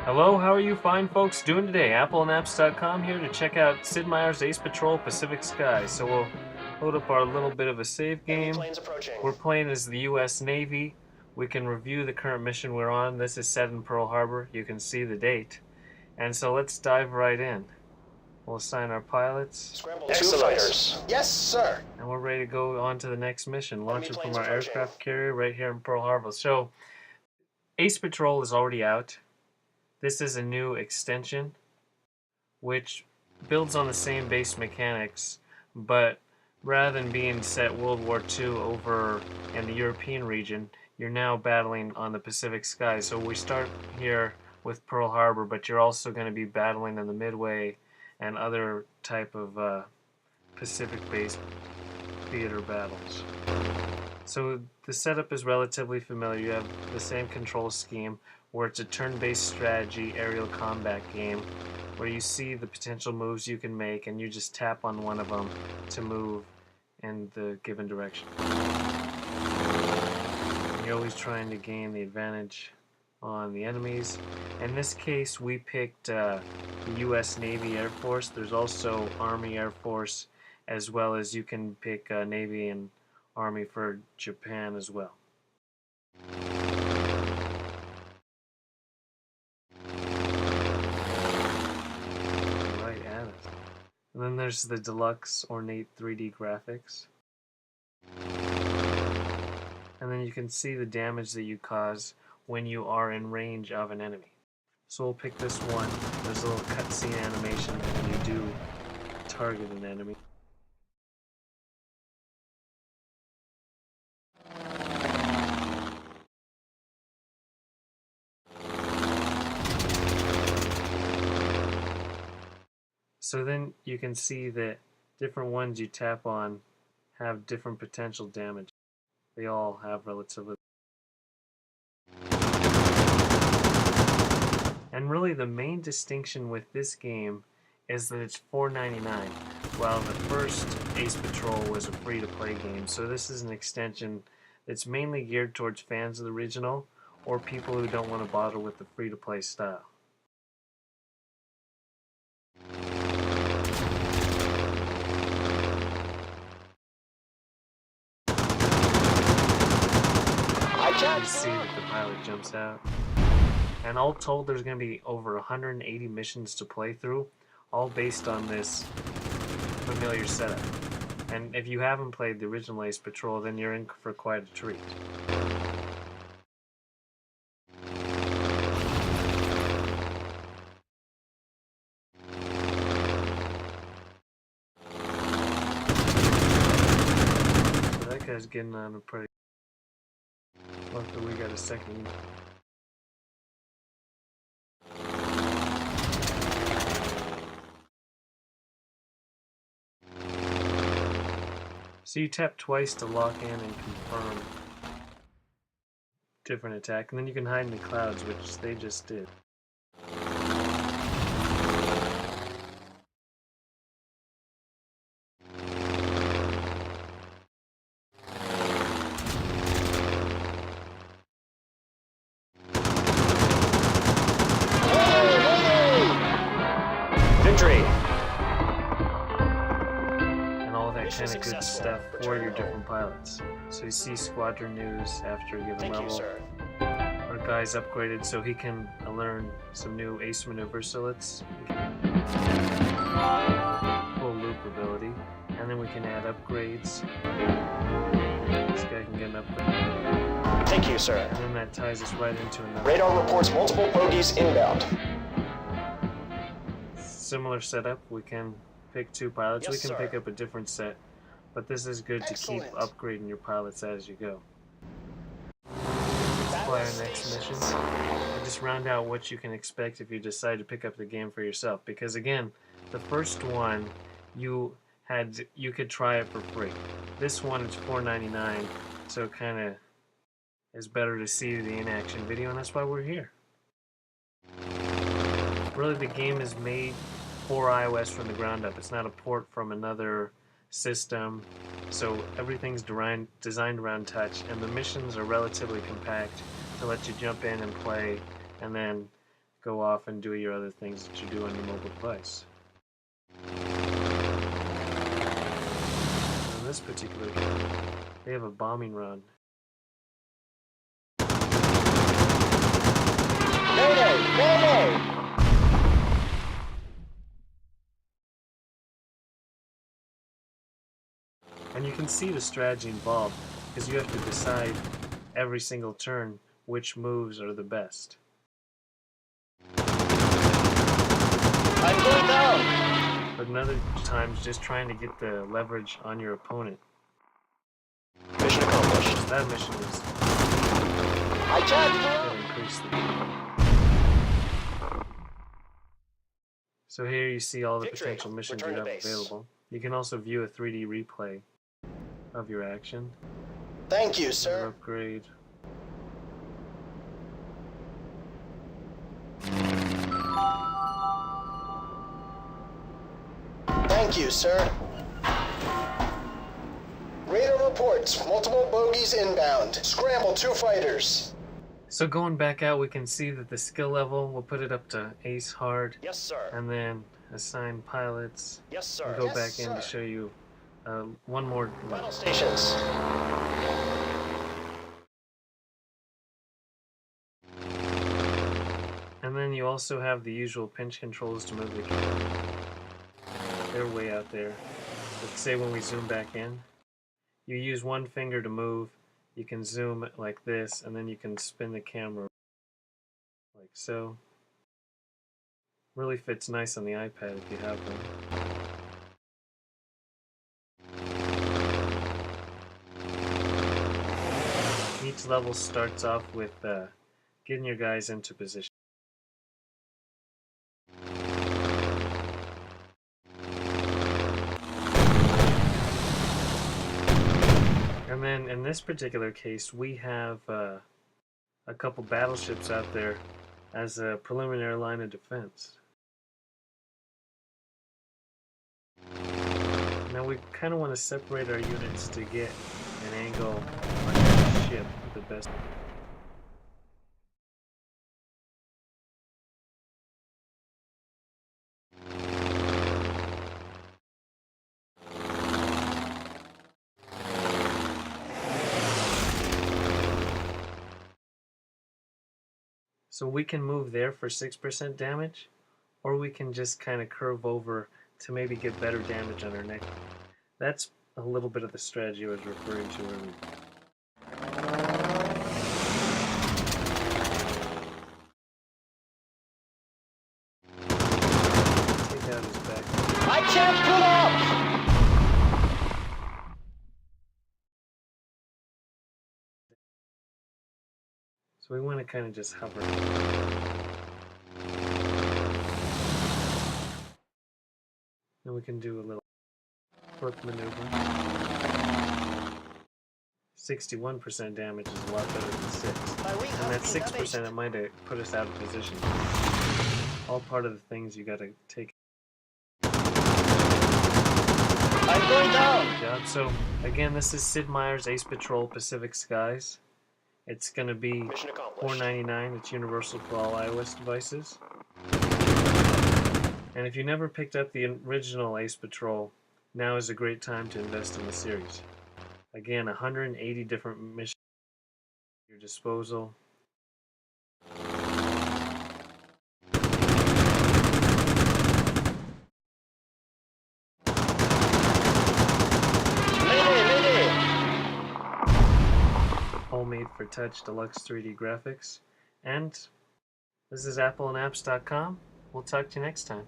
Hello, how are you fine folks doing today? AppleandApps.com here to check out Sid Meier's Ace Patrol Pacific Skies. So we'll load up our little bit of a save game. Planes approaching. We're playing as the U.S. Navy. We can review the current mission we're on. This is set in Pearl Harbor. You can see the date. And so let's dive right in. We'll assign our pilots. Scramble two fighters. Yes, sir. And we're ready to go on to the next mission. Launching from planes our approaching. aircraft carrier right here in Pearl Harbor. So Ace Patrol is already out. This is a new extension which builds on the same base mechanics, but rather than being set World War II over in the European region, you're now battling on the Pacific skies. So we start here with Pearl Harbor, but you're also going to be battling in the Midway and other type of Pacific-based theater battles. So the setup is relatively familiar. You have the same control scheme where it's a turn-based strategy aerial combat game where you see the potential moves you can make and you just tap on one of them to move in the given direction. And you're always trying to gain the advantage on the enemies. In this case, we picked the U.S. Navy Air Force. There's also Army Air Force, as well as you can pick Navy and Army for Japan as well. Right at it. And then there's the deluxe ornate 3D graphics. And then you can see the damage that you cause when you are in range of an enemy. So we'll pick this one. There's a little cutscene animation when you do target an enemy. So then you can see that different ones you tap on have different potential damage. They all have relatively. And really the main distinction with this game is that it's $4.99, while the first Ace Patrol was a free-to-play game. So this is an extension that's mainly geared towards fans of the original or people who don't want to bother with the free-to-play style. You see that the pilot jumps out. And all told, there's going to be over 180 missions to play through, all based on this familiar setup. And if you haven't played the original Ace Patrol, then you're in for quite a treat. So that guy's getting on a pretty... Luckily we got a second. So you tap twice to lock in and confirm different attack, and then you can hide in the clouds, which they just did. Victory! Kind of good stuff for your different pilots. So you see squadron news after a given level. Our guy's upgraded so he can learn some new ace maneuvers. So let's full loop ability, and then we can add upgrades. This guy can get an upgrade. Thank you, sir. And then that ties us right into another. Radar reports multiple bogies inbound. Similar setup. We can pick two pilots. Yes, we can sir. pick up a different set, but this is good to keep upgrading your pilots as you go. Let's play our next mission and just round out what you can expect if you decide to pick up the game for yourself. Because again, the first one you could try it for free. This one it's $4.99, so it kind of is better to see the in-action video, and that's why we're here. Really, the game is made for iOS from the ground up. It's not a port from another system, so everything's designed around touch, and the missions are relatively compact to let you jump in and play and then go off and do your other things that you do on your mobile device. In this particular game, they have a bombing run. Mayday! Mayday! And you can see the strategy involved, because you have to decide every single turn which moves are the best. I'm going down! But another times just trying to get the leverage on your opponent. Mission accomplished. That mission is I can't going to increase the So here you see all the Victory. potential missions Return you to have base. available. You can also view a 3D replay of your action. Thank you, Or sir. upgrade. Thank you, sir. Radar reports. Multiple bogies inbound. Scramble 2 fighters. So going back out, we can see that the skill level, we'll put it up to Ace Hard, Yes, sir. and then assign pilots, Yes, sir. and go Yes, back in sir. to show you one more. Battle stations. And then you also have the usual pinch controls to move the camera. They're way out there. Let's say when we zoom back in, you use one finger to move, you can zoom like this, and then you can spin the camera like so. Really fits nice on the iPad if you have one. Each level starts off with getting your guys into position. And then in this particular case, we have a couple battleships out there as a preliminary line of defense. Now we kind of want to separate our units to get an angle on each ship the best. So we can move there for 6% damage, or we can just kind of curve over to maybe get better damage on our neck. That's a little bit of the strategy I was referring to earlier. Take out his back. I can't pull up! So we want to kind of just hover. Then we can do a little quirk maneuver. 61% damage is a lot better than 6. And that 6% it might have put us out of position. All part of the things you gotta take. I'm going down! Yeah, so again, this is Sid Meier's Ace Patrol Pacific Skies. It's gonna be Mission accomplished. $4.99. It's universal for all iOS devices. And if you never picked up the original Ace Patrol, now is a great time to invest in the series. Again, 180 different missions at your disposal. Mayday! Mayday! All made for touch deluxe 3D graphics. And this is appleandapps.com. We'll talk to you next time.